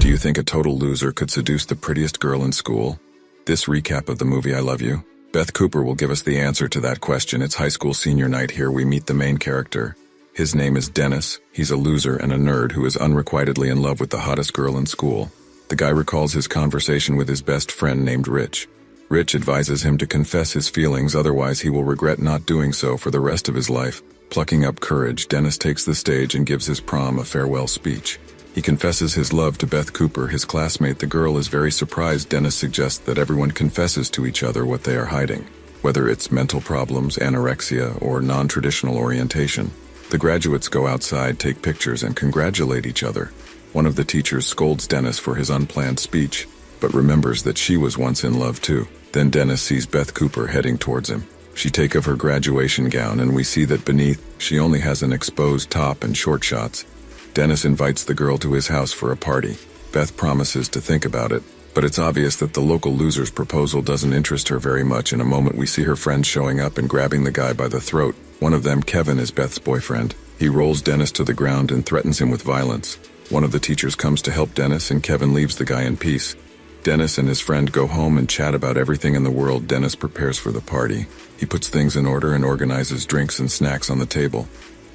Do you think a total loser could seduce the prettiest girl in school? This recap of the movie I Love You? Beth Cooper will give us the answer to that question. It's high school senior night here. We meet the main character. His name is Dennis. He's a loser and a nerd who is unrequitedly in love with the hottest girl in school. The guy recalls his conversation with his best friend named Rich. Rich advises him to confess his feelings, otherwise he will regret not doing so for the rest of his life. Plucking up courage, Dennis takes the stage and gives his prom a farewell speech. He confesses his love to Beth Cooper, his classmate. The girl is very surprised. Dennis suggests that everyone confesses to each other what they are hiding, whether it's mental problems, anorexia, or non-traditional orientation. The graduates go outside, take pictures, and congratulate each other. One of the teachers scolds Dennis for his unplanned speech, but remembers that she was once in love too. Then Dennis sees Beth Cooper heading towards him. She takes off her graduation gown, and we see that beneath, she only has an exposed top and short shorts. Dennis invites the girl to his house for a party. Beth promises to think about it, but it's obvious that the local loser's proposal doesn't interest her very much. In a moment, we see her friends showing up and grabbing the guy by the throat. One of them, Kevin, is Beth's boyfriend. He rolls Dennis to the ground and threatens him with violence. One of the teachers comes to help Dennis, and Kevin leaves the guy in peace. Dennis and his friend go home and chat about everything in the world. Dennis prepares for the party. He puts things in order and organizes drinks and snacks on the table.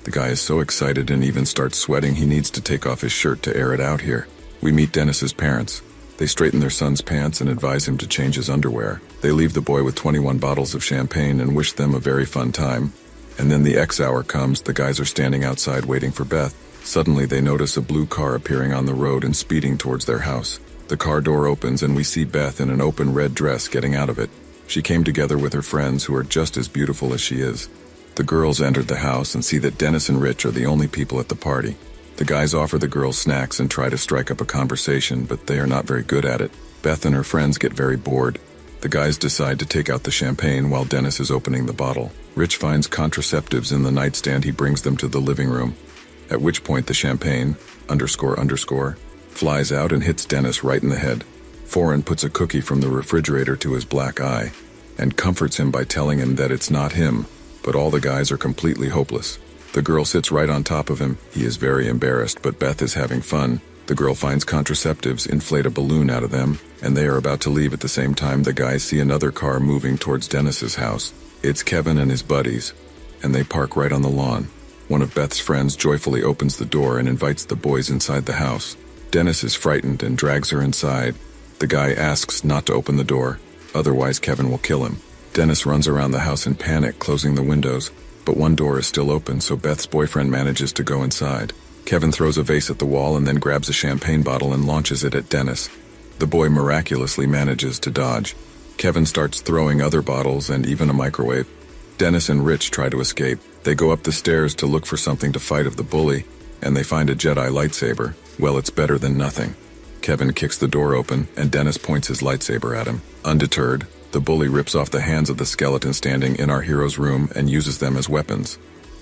The guy is so excited and even starts sweating. He needs to take off his shirt to air it out here. We meet Dennis's parents. They straighten their son's pants and advise him to change his underwear. They leave the boy with 21 bottles of champagne and wish them a very fun time. And then the X hour comes. The guys are standing outside waiting for Beth. Suddenly they notice a blue car appearing on the road and speeding towards their house. The car door opens and we see Beth in an open red dress getting out of it. She came together with her friends who are just as beautiful as she is. The girls entered the house and see that Dennis and Rich are the only people at the party. The guys offer the girls snacks and try to strike up a conversation, but they are not very good at it. Beth and her friends get very bored. The guys decide to take out the champagne while Dennis is opening the bottle. Rich finds contraceptives in the nightstand. He brings them to the living room, at which point the champagne, __, flies out and hits Dennis right in the head. Foreign puts a cookie from the refrigerator to his black eye and comforts him by telling him that it's not him, but all the guys are completely hopeless. The girl sits right on top of him. He is very embarrassed, but Beth is having fun. The girl finds contraceptives, inflate a balloon out of them, and they are about to leave. At the same time, the guys see another car moving towards Dennis's house. It's Kevin and his buddies, and they park right on the lawn. One of Beth's friends joyfully opens the door and invites the boys inside the house. Dennis is frightened and drags her inside. The guy asks not to open the door, otherwise Kevin will kill him. Dennis runs around the house in panic, closing the windows, but one door is still open, so Beth's boyfriend manages to go inside. Kevin throws a vase at the wall and then grabs a champagne bottle and launches it at Dennis. The boy miraculously manages to dodge. Kevin starts throwing other bottles and even a microwave. Dennis and Rich try to escape. They go up the stairs to look for something to fight of the bully, and they find a Jedi lightsaber. Well, it's better than nothing. Kevin kicks the door open, and Dennis points his lightsaber at him. Undeterred, the bully rips off the hands of the skeleton standing in our hero's room and uses them as weapons.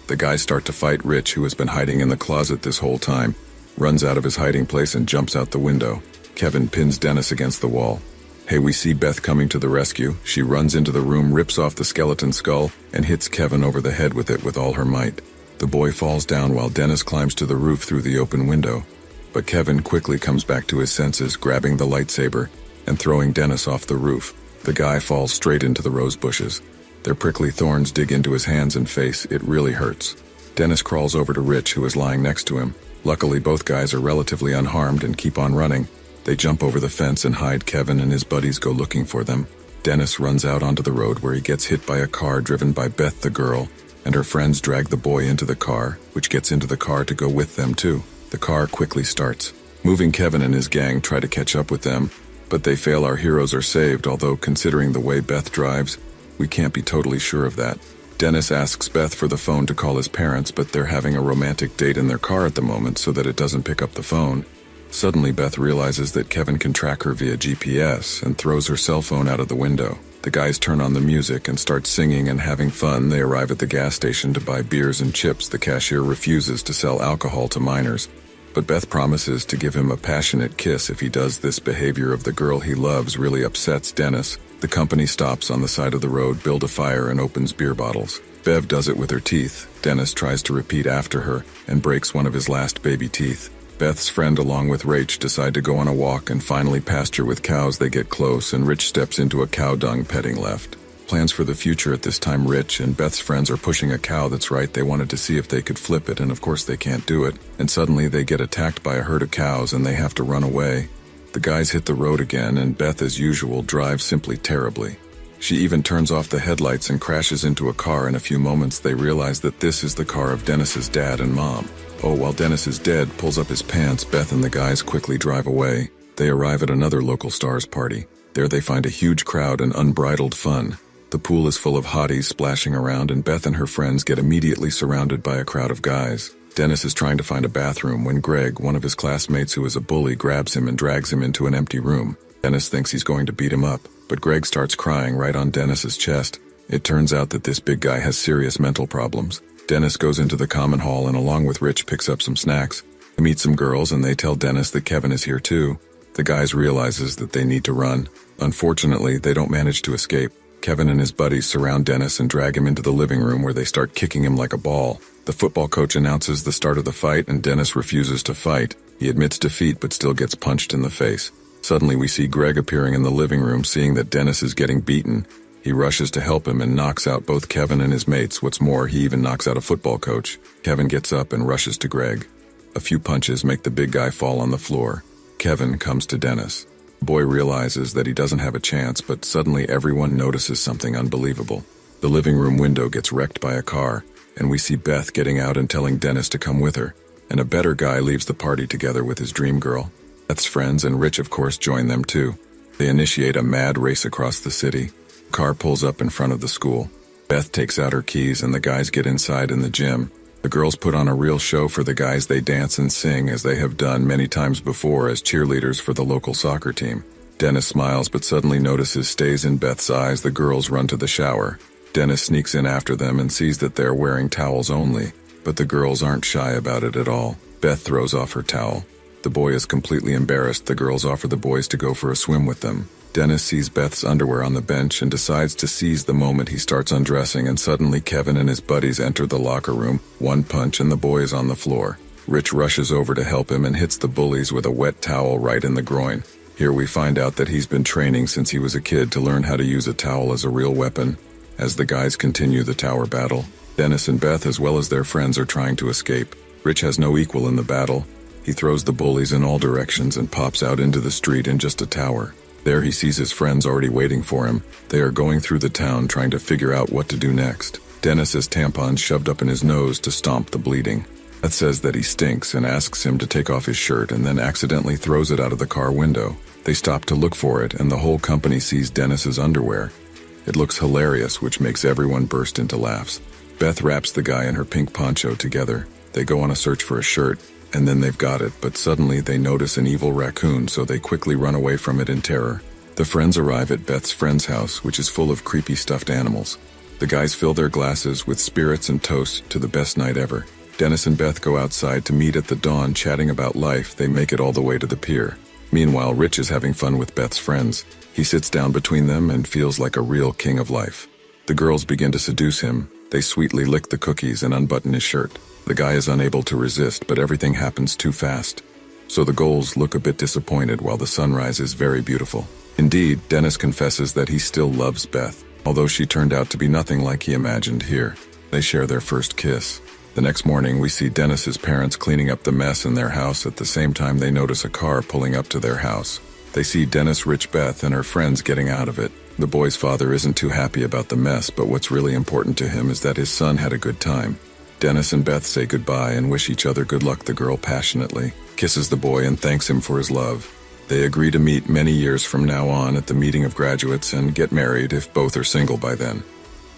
The guys start to fight. Rich, who has been hiding in the closet this whole time, runs out of his hiding place and jumps out the window. Kevin pins Dennis against the wall. Hey, we see Beth coming to the rescue. She runs into the room, rips off the skeleton skull, and hits Kevin over the head with it with all her might. The boy falls down while Dennis climbs to the roof through the open window. But Kevin quickly comes back to his senses, grabbing the lightsaber and throwing Dennis off the roof. The guy falls straight into the rose bushes. Their prickly thorns dig into his hands and face. It really hurts. Dennis crawls over to Rich, who is lying next to him. Luckily, both guys are relatively unharmed and keep on running. They jump over the fence and hide. Kevin and his buddies go looking for them. Dennis runs out onto the road where he gets hit by a car driven by Beth the girl, and her friends drag the boy into the car, which gets into the car to go with them too. The car quickly starts moving. Kevin and his gang try to catch up with them, but they fail. Our heroes are saved, although considering the way Beth drives, we can't be totally sure of that. Dennis asks Beth for the phone to call his parents, but they're having a romantic date in their car at the moment, so that it doesn't pick up the phone. Suddenly, Beth realizes that Kevin can track her via GPS and throws her cell phone out of the window. The guys turn on the music and start singing and having fun. They arrive at the gas station to buy beers and chips. The cashier refuses to sell alcohol to minors, but Beth promises to give him a passionate kiss if he does. This behavior of the girl he loves really upsets Dennis. The company stops on the side of the road, builds a fire, and opens beer bottles. Bev does it with her teeth. Dennis tries to repeat after her and breaks one of his last baby teeth. Beth's friend along with Rach decide to go on a walk and finally pasture with cows. They get close and Rich steps into a cow dung petting left. Plans for the future at this time. Rich and Beth's friends are pushing a cow. That's right, they wanted to see if they could flip it, and of course they can't do it. And suddenly they get attacked by a herd of cows and they have to run away. The guys hit the road again and Beth, as usual, drives simply terribly. She even turns off the headlights and crashes into a car. In a few moments they realize that this is the car of Dennis's dad and mom. Oh, while Dennis is dead, pulls up his pants, Beth and the guys quickly drive away. They arrive at another local stars party. There they find a huge crowd and unbridled fun. The pool is full of hotties splashing around and Beth and her friends get immediately surrounded by a crowd of guys. Dennis is trying to find a bathroom when Greg, one of his classmates who is a bully, grabs him and drags him into an empty room. Dennis thinks he's going to beat him up, but Greg starts crying right on Dennis's chest. It turns out that this big guy has serious mental problems. Dennis goes into the common hall and along with Rich picks up some snacks. They meet some girls and they tell Dennis that Kevin is here too. The guys realizes that they need to run. Unfortunately, they don't manage to escape. Kevin and his buddies surround Dennis and drag him into the living room where they start kicking him like a ball. The football coach announces the start of the fight and Dennis refuses to fight. He admits defeat but still gets punched in the face. Suddenly we see Greg appearing in the living room. Seeing that Dennis is getting beaten, he rushes to help him and knocks out both Kevin and his mates. What's more, he even knocks out a football coach. Kevin gets up and rushes to Greg. A few punches make the big guy fall on the floor. Kevin comes to Dennis. The boy realizes that he doesn't have a chance, but suddenly everyone notices something unbelievable. The living room window gets wrecked by a car, and we see Beth getting out and telling Dennis to come with her. And a better guy leaves the party together with his dream girl. Beth's friends and Rich, of course, join them too. They initiate a mad race across the city. A car pulls up in front of the school. Beth takes out her keys and the guys get inside in the gym. The girls put on a real show for the guys. They dance and sing as they have done many times before as cheerleaders for the local soccer team. Dennis smiles but suddenly notices stays in Beth's eyes. The girls run to the shower. Dennis sneaks in after them and sees that they're wearing towels only, but the girls aren't shy about it at all. Beth throws off her towel. The boy is completely embarrassed. The girls offer the boys to go for a swim with them. Dennis sees Beth's underwear on the bench and decides to seize the moment. He starts undressing and suddenly Kevin and his buddies enter the locker room. One punch and the boy is on the floor. Rich rushes over to help him and hits the bullies with a wet towel right in the groin. Here we find out that he's been training since he was a kid to learn how to use a towel as a real weapon. As the guys continue the tower battle, Dennis and Beth as well as their friends are trying to escape. Rich has no equal in the battle. He throws the bullies in all directions and pops out into the street in just a tower. There he sees his friends already waiting for him. They are going through the town trying to figure out what to do next. Dennis has tampons shoved up in his nose to stomp the bleeding. Beth says that he stinks and asks him to take off his shirt and then accidentally throws it out of the car window. They stop to look for it and the whole company sees Dennis's underwear. It looks hilarious, which makes everyone burst into laughs. Beth wraps the guy in her pink poncho together. They go on a search for a shirt, and then they've got it, but suddenly they notice an evil raccoon, so they quickly run away from it in terror. The friends arrive at Beth's friend's house, which is full of creepy stuffed animals. The guys fill their glasses with spirits and toast to the best night ever. Dennis and Beth go outside to meet at the dawn, chatting about life. They make it all the way to the pier. Meanwhile, Rich is having fun with Beth's friends. He sits down between them and feels like a real king of life. The girls begin to seduce him. They sweetly lick the cookies and unbutton his shirt. The guy is unable to resist, but everything happens too fast. So the goals look a bit disappointed while the sunrise is very beautiful. Indeed, Dennis confesses that he still loves Beth, although she turned out to be nothing like he imagined. Here, they share their first kiss. The next morning, we see Dennis's parents cleaning up the mess in their house. At the same time, they notice a car pulling up to their house. They see Dennis, Rich, Beth, and her friends getting out of it. The boy's father isn't too happy about the mess, but what's really important to him is that his son had a good time. Dennis and Beth say goodbye and wish each other good luck. The girl passionately kisses the boy and thanks him for his love. They agree to meet many years from now on at the meeting of graduates and get married if both are single by then.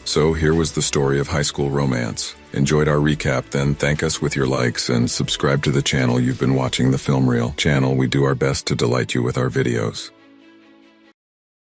So here was the story of high school romance. Enjoyed our recap? Then thank us with your likes and subscribe to the channel. You've been watching the Film Reel channel. We do our best to delight you with our videos.